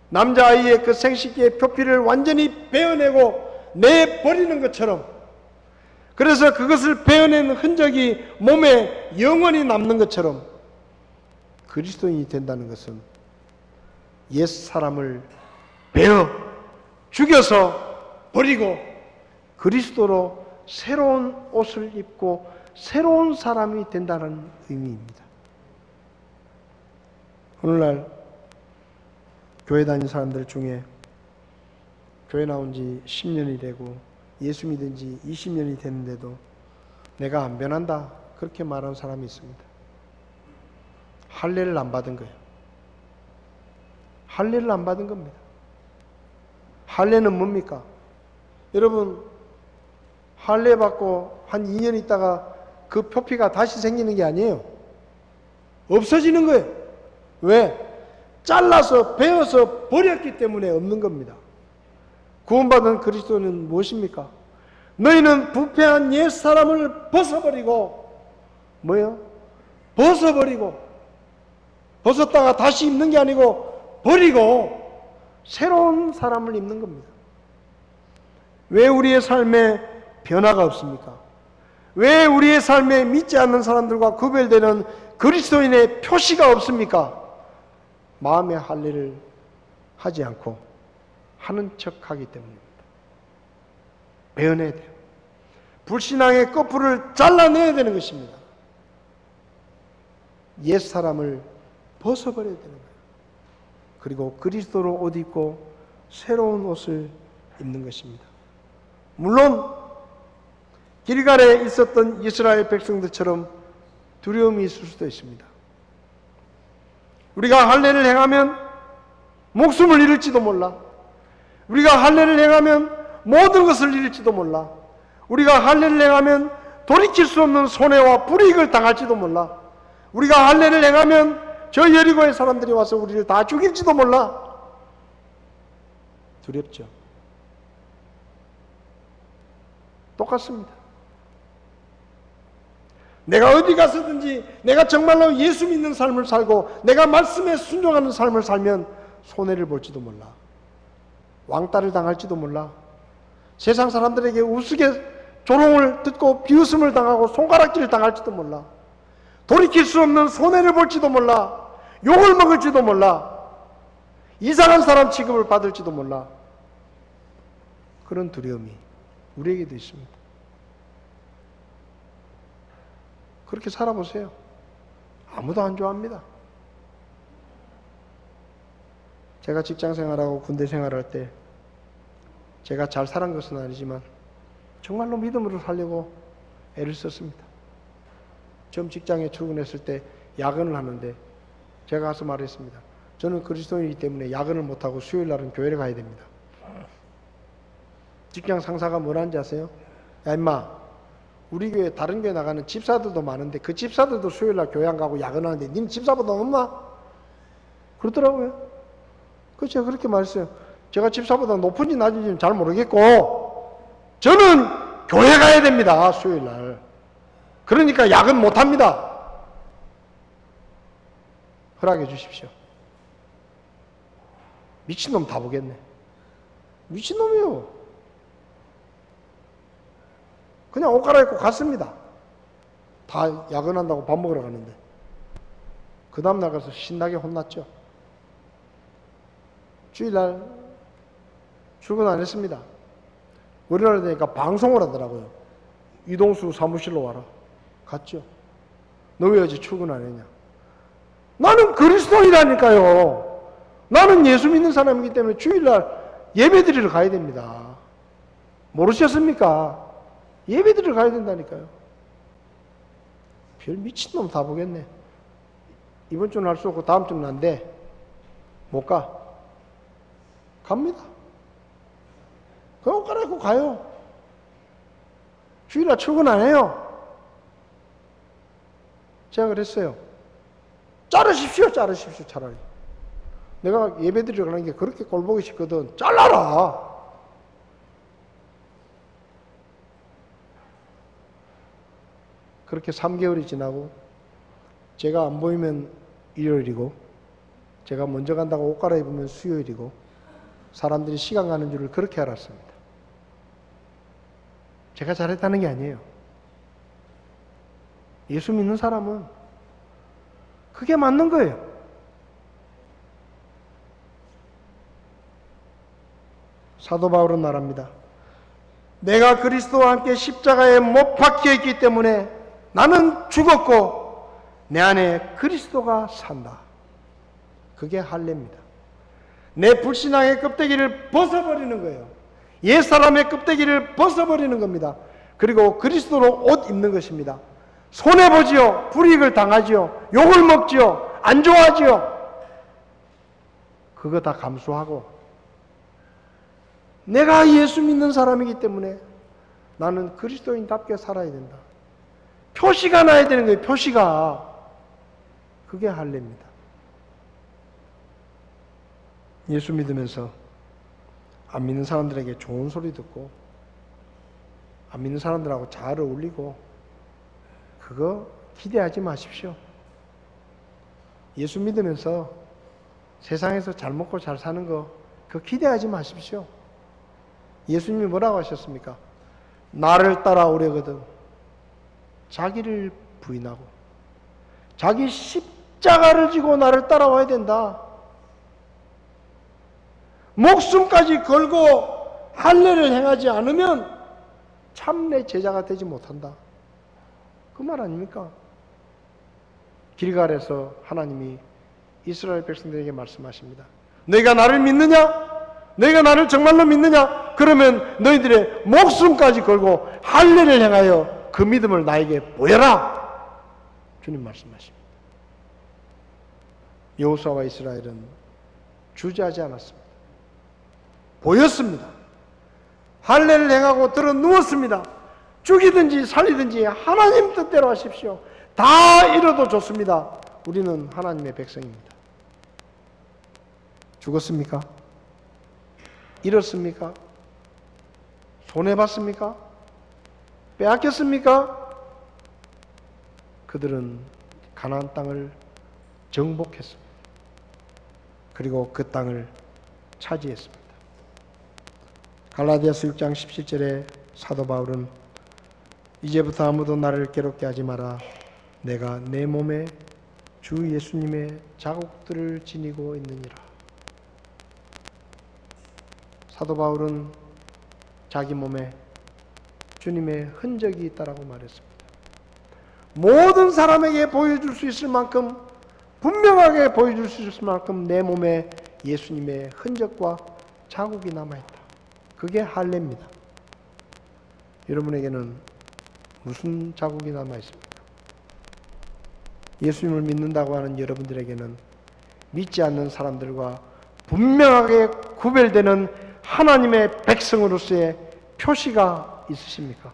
남자아이의 그 생식기의 표피를 완전히 베어내고 내버리는 것처럼, 그래서 그것을 베어낸 흔적이 몸에 영원히 남는 것처럼 그리스도인이 된다는 것은 옛사람을 베어 죽여서 버리고 그리스도로 새로운 옷을 입고 새로운 사람이 된다는 의미입니다. 오늘날 교회 다니는 사람들 중에 교회 나온 지 10년이 되고 예수 믿은 지 20년이 됐는데도 내가 안 변한다, 그렇게 말하는 사람이 있습니다. 할례를 안 받은 거예요. 할례를 안 받은 겁니다. 할례는 뭡니까? 여러분, 할례 받고 한 2년 있다가 그 표피가 다시 생기는 게 아니에요. 없어지는 거예요. 왜? 잘라서 베어서 버렸기 때문에 없는 겁니다. 구원받은 그리스도는 무엇입니까? 너희는 부패한 옛사람을 벗어버리고, 뭐요? 벗어버리고, 벗었다가 다시 입는 게 아니고 버리고 새로운 사람을 입는 겁니다. 왜 우리의 삶에 변화가 없습니까? 왜 우리의 삶에 믿지 않는 사람들과 구별되는 그리스도인의 표시가 없습니까? 마음의 할례를 하지 않고 하는 척하기 때문입니다. 베어내야 돼요. 불신앙의 거풀을 잘라내야 되는 것입니다. 옛사람을 벗어버려야 되는 거예요. 그리고 그리스도로 옷 입고 새로운 옷을 입는 것입니다. 물론 길갈에 있었던 이스라엘 백성들처럼 두려움이 있을 수도 있습니다. 우리가 할례를 행하면 목숨을 잃을지도 몰라. 우리가 할례를 행하면 모든 것을 잃을지도 몰라. 우리가 할례를 행하면 돌이킬 수 없는 손해와 불이익을 당할지도 몰라. 우리가 할례를 행하면 저 여리고의 사람들이 와서 우리를 다 죽일지도 몰라. 두렵죠. 똑같습니다. 내가 어디 가서든지 내가 정말로 예수 믿는 삶을 살고 내가 말씀에 순종하는 삶을 살면 손해를 볼지도 몰라. 왕따를 당할지도 몰라. 세상 사람들에게 우스개 조롱을 듣고 비웃음을 당하고 손가락질을 당할지도 몰라. 돌이킬 수 없는 손해를 볼지도 몰라. 욕을 먹을지도 몰라. 이상한 사람 취급을 받을지도 몰라. 그런 두려움이 우리에게도 있습니다. 그렇게 살아보세요. 아무도 안 좋아합니다. 제가 직장생활하고 군대 생활할 때 제가 잘 살은 것은 아니지만 정말로 믿음으로 살려고 애를 썼습니다. 처음 직장에 출근했을 때 야근을 하는데 제가 가서 말했습니다. 저는 그리스도인이기 때문에 야근을 못하고 수요일 날은 교회를 가야 됩니다. 직장 상사가 뭐라는지 아세요? 야 임마, 우리 교회 다른 교회 나가는 집사들도 많은데 그 집사들도 수요일 날 교회 안 가고 야근하는데 님 집사보다 높나? 그러더라고요. 그래서 제가 그렇게 말했어요. 제가 집사보다 높은지 낮은지는 잘 모르겠고 저는 교회 가야 됩니다. 수요일 날. 그러니까 야근 못합니다. 허락해 주십시오. 미친놈 다 보겠네. 미친놈이요. 그냥 옷 갈아입고 갔습니다. 다 야근한다고 밥 먹으러 가는데. 그 다음날 가서 신나게 혼났죠. 주일날 출근 안 했습니다. 월요일 되니까 방송을 하더라고요. 이동수 사무실로 와라. 갔죠. 너 왜 어제 출근 안 했냐? 나는 그리스도인이라니까요. 나는 예수 믿는 사람이기 때문에 주일날 예배드리러 가야 됩니다. 모르셨습니까? 예배드리러 가야 된다니까요. 별 미친놈 다 보겠네. 이번 주는 할 수 없고 다음 주는 안 돼. 못 가. 갑니다. 그냥 옷 갈아입고 가요. 주일날 출근 안 해요. 제가 그랬어요. 자르십시오 차라리. 내가 예배드리러 가는 게 그렇게 꼴보기 싫거든. 잘라라. 그렇게 3개월이 지나고 제가 안 보이면 일요일이고 제가 먼저 간다고 옷 갈아입으면 수요일이고 사람들이 시간 가는 줄을 그렇게 알았습니다. 제가 잘했다는 게 아니에요. 예수 믿는 사람은 그게 맞는 거예요. 사도 바울은 말합니다. 내가 그리스도와 함께 십자가에 못 박혀 있기 때문에 나는 죽었고 내 안에 그리스도가 산다. 그게 할례입니다. 내 불신앙의 껍데기를 벗어버리는 거예요. 옛사람의 껍데기를 벗어버리는 겁니다. 그리고 그리스도로 옷 입는 것입니다. 손해보지요. 불이익을 당하지요. 욕을 먹지요. 안 좋아하지요. 그거 다 감수하고 내가 예수 믿는 사람이기 때문에 나는 그리스도인답게 살아야 된다. 표시가 나야 되는 거예요. 표시가. 그게 할례입니다. 예수 믿으면서 안 믿는 사람들에게 좋은 소리 듣고 안 믿는 사람들하고 잘 어울리고 그거 기대하지 마십시오. 예수 믿으면서 세상에서 잘 먹고 잘 사는 거 그거 기대하지 마십시오. 예수님이 뭐라고 하셨습니까? 나를 따라오려거든 자기를 부인하고 자기 십자가를 지고 나를 따라와야 된다. 목숨까지 걸고 할례를 행하지 않으면 참 내 제자가 되지 못한다. 그 말 아닙니까? 길갈에서 하나님이 이스라엘 백성들에게 말씀하십니다. 너희가 나를 믿느냐? 너희가 나를 정말로 믿느냐? 그러면 너희들의 목숨까지 걸고 할례를 행하여 그 믿음을 나에게 보여라. 주님 말씀하십니다. 여호수아와 이스라엘은 주저하지 않았습니다. 보였습니다. 할례를 행하고 들어 누웠습니다. 죽이든지 살리든지 하나님 뜻대로 하십시오. 다 이뤄도 좋습니다. 우리는 하나님의 백성입니다. 죽었습니까? 잃었습니까? 손해봤습니까? 빼앗겼습니까? 그들은 가나안 땅을 정복했습니다. 그리고 그 땅을 차지했습니다. 갈라디아서 6장 17절에 사도 바울은 이제부터 아무도 나를 괴롭게 하지 마라. 내가 내 몸에 주 예수님의 자국들을 지니고 있느니라. 사도 바울은 자기 몸에 주님의 흔적이 있다라고 말했습니다. 모든 사람에게 보여줄 수 있을 만큼, 분명하게 보여줄 수 있을 만큼 내 몸에 예수님의 흔적과 자국이 남아있다. 그게 할례입니다. 여러분에게는 무슨 자국이 남아있습니까? 예수님을 믿는다고 하는 여러분들에게는 믿지 않는 사람들과 분명하게 구별되는 하나님의 백성으로서의 표시가 있으십니까?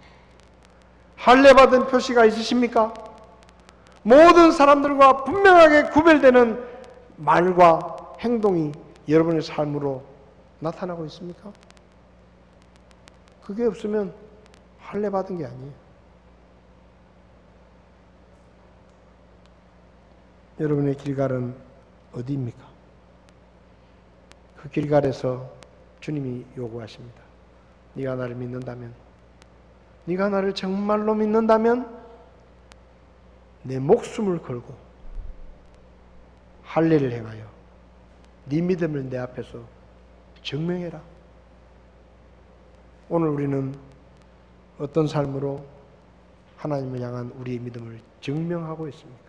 할례받은 표시가 있으십니까? 모든 사람들과 분명하게 구별되는 말과 행동이 여러분의 삶으로 나타나고 있습니까? 그게 없으면 할례받은 게 아니에요. 여러분의 길갈은 어디입니까? 그 길갈에서 주님이 요구하십니다. 네가 나를 믿는다면, 네가 나를 정말로 믿는다면 내 목숨을 걸고 할례를 행하여 네 믿음을 내 앞에서 증명해라. 오늘 우리는 어떤 삶으로 하나님을 향한 우리의 믿음을 증명하고 있습니까?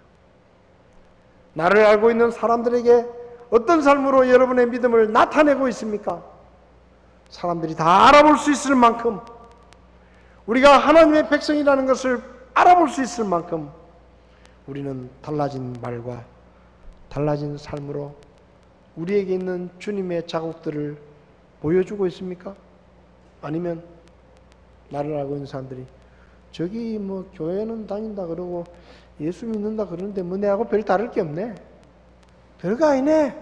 나를 알고 있는 사람들에게 어떤 삶으로 여러분의 믿음을 나타내고 있습니까? 사람들이 다 알아볼 수 있을 만큼, 우리가 하나님의 백성이라는 것을 알아볼 수 있을 만큼 우리는 달라진 말과 달라진 삶으로 우리에게 있는 주님의 자국들을 보여주고 있습니까? 아니면 나를 알고 있는 사람들이 저기 뭐 교회는 다닌다 그러고 예수 믿는다 그러는데 뭐 내하고 별 다를 게 없네, 별거 아니네,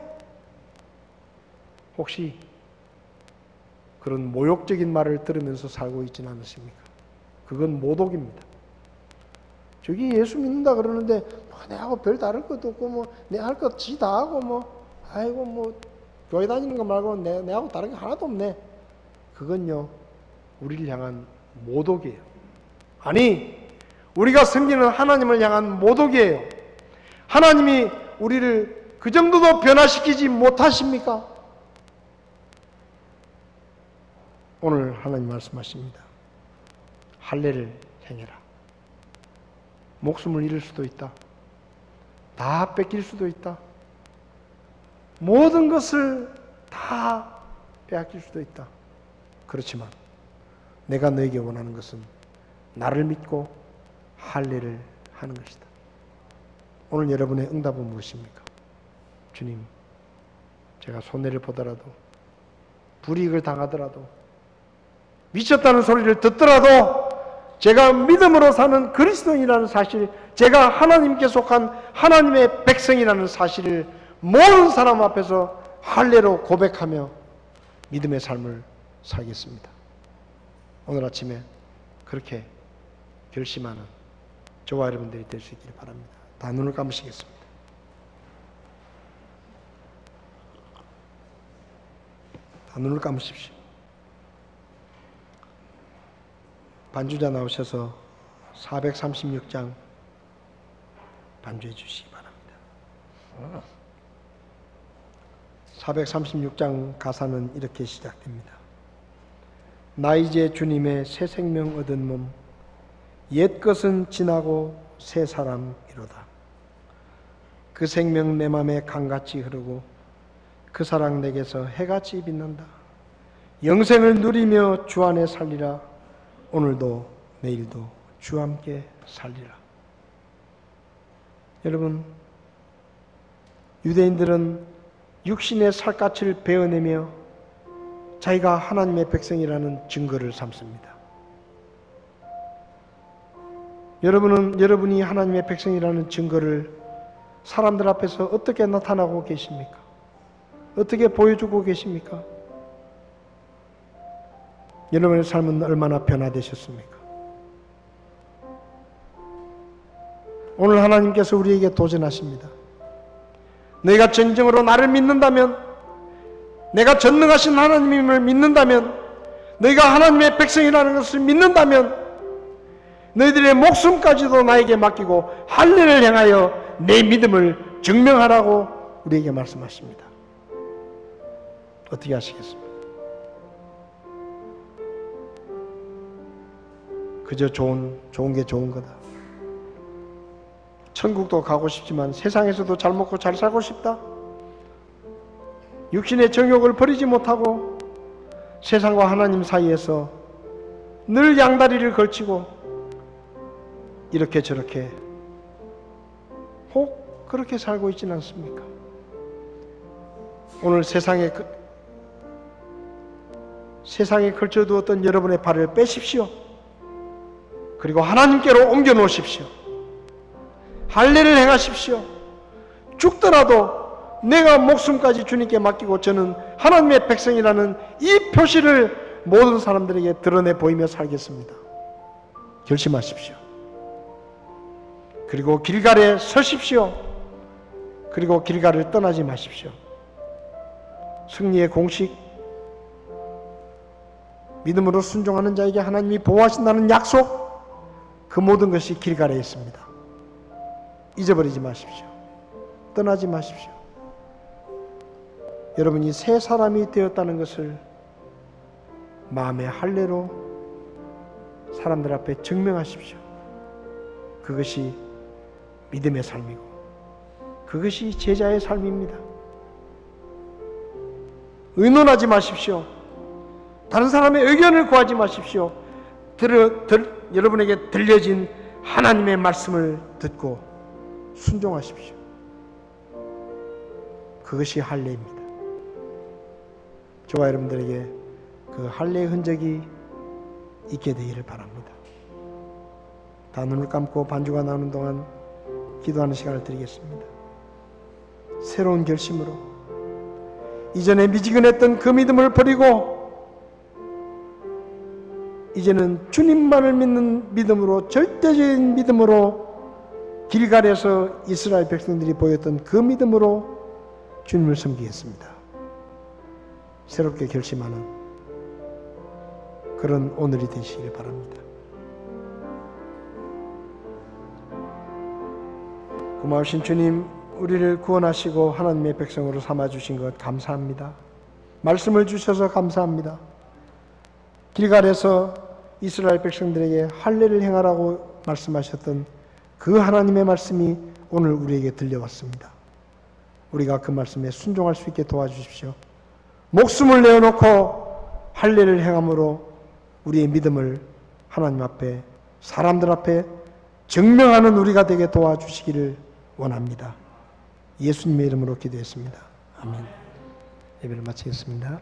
혹시 그런 모욕적인 말을 들으면서 살고 있지는 않으십니까? 그건 모독입니다. 저기 예수 믿는다 그러는데 뭐 내하고 별 다를 것도 없고 뭐 내 할 것 지 다 하고 뭐 아이고 뭐 교회 다니는 거 말고 내하고 다른 게 하나도 없네. 그건요 우리를 향한 모독이에요. 아니, 우리가 섬기는 하나님을 향한 모독이에요. 하나님이 우리를 그 정도도 변화시키지 못하십니까? 오늘 하나님 말씀하십니다. 할례를 행해라. 목숨을 잃을 수도 있다. 다 뺏길 수도 있다. 모든 것을 다 빼앗길 수도 있다. 그렇지만 내가 너에게 원하는 것은 나를 믿고 할례를 하는 것이다. 오늘 여러분의 응답은 무엇입니까? 주님, 제가 손해를 보더라도, 불이익을 당하더라도, 미쳤다는 소리를 듣더라도 제가 믿음으로 사는 그리스도인이라는 사실, 제가 하나님께 속한 하나님의 백성이라는 사실을 모든 사람 앞에서 할례로 고백하며 믿음의 삶을 살겠습니다. 오늘 아침에 그렇게 결심하는 저와 여러분들이 될 수 있기를 바랍니다. 다 눈을 감으시겠습니다. 다 눈을 감으십시오. 반주자 나오셔서 436장 반주해 주시기 바랍니다. 436장 가사는 이렇게 시작됩니다. 나 이제 주님의 새 생명 얻은 몸, 옛 것은 지나고 새 사람이로다. 그 생명 내 맘에 강같이 흐르고 그 사랑 내게서 해같이 빛난다. 영생을 누리며 주 안에 살리라. 오늘도 내일도 주와 함께 살리라. 여러분, 유대인들은 육신의 살갗을 베어내며 자기가 하나님의 백성이라는 증거를 삼습니다. 여러분이 하나님의 백성이라는 증거를 사람들 앞에서 어떻게 나타나고 계십니까? 어떻게 보여주고 계십니까? 여러분의 삶은 얼마나 변화되셨습니까? 오늘 하나님께서 우리에게 도전하십니다. 너희가 진정으로 나를 믿는다면, 내가 전능하신 하나님을 믿는다면, 너희가 하나님의 백성이라는 것을 믿는다면 너희들의 목숨까지도 나에게 맡기고 할례를 행하여 내 믿음을 증명하라고 우리에게 말씀하십니다. 어떻게 하시겠습니까? 그저 좋은 게 좋은 거다. 천국도 가고 싶지만 세상에서도 잘 먹고 잘 살고 싶다. 육신의 정욕을 버리지 못하고 세상과 하나님 사이에서 늘 양다리를 걸치고 이렇게 저렇게 혹 그렇게 살고 있지는 않습니까? 오늘 세상에 걸쳐두었던 여러분의 발을 빼십시오. 그리고 하나님께로 옮겨 놓으십시오. 할례를 행하십시오. 죽더라도 내가 목숨까지 주님께 맡기고 저는 하나님의 백성이라는 이 표시를 모든 사람들에게 드러내 보이며 살겠습니다. 결심하십시오. 그리고 길갈에 서십시오. 그리고 길갈을 떠나지 마십시오. 승리의 공식, 믿음으로 순종하는 자에게 하나님이 보호하신다는 약속, 그 모든 것이 길갈에 있습니다. 잊어버리지 마십시오. 떠나지 마십시오. 여러분이 새 사람이 되었다는 것을 마음의 할례로 사람들 앞에 증명하십시오. 그것이 믿음의 삶이고 그것이 제자의 삶입니다. 의논하지 마십시오. 다른 사람의 의견을 구하지 마십시오. 여러분에게 들려진 하나님의 말씀을 듣고 순종하십시오. 그것이 할례입니다. 저와 여러분들에게 그 할례의 흔적이 있게 되기를 바랍니다. 다 눈을 감고 반주가 나오는 동안 기도하는 시간을 드리겠습니다. 새로운 결심으로 이전에 미지근했던 그 믿음을 버리고 이제는 주님만을 믿는 믿음으로, 절대적인 믿음으로, 길갈에서 이스라엘 백성들이 보였던 그 믿음으로 주님을 섬기겠습니다. 새롭게 결심하는 그런 오늘이 되시길 바랍니다. 고마우신 주님, 우리를 구원하시고 하나님의 백성으로 삼아주신 것 감사합니다. 말씀을 주셔서 감사합니다. 길갈에서 이스라엘 백성들에게 할례를 행하라고 말씀하셨던 그 하나님의 말씀이 오늘 우리에게 들려왔습니다. 우리가 그 말씀에 순종할 수 있게 도와주십시오. 목숨을 내어놓고 할례를 행함으로 우리의 믿음을 하나님 앞에, 사람들 앞에 증명하는 우리가 되게 도와주시기를 원합니다. 예수님의 이름으로 기도했습니다. 아멘. 예배를 마치겠습니다.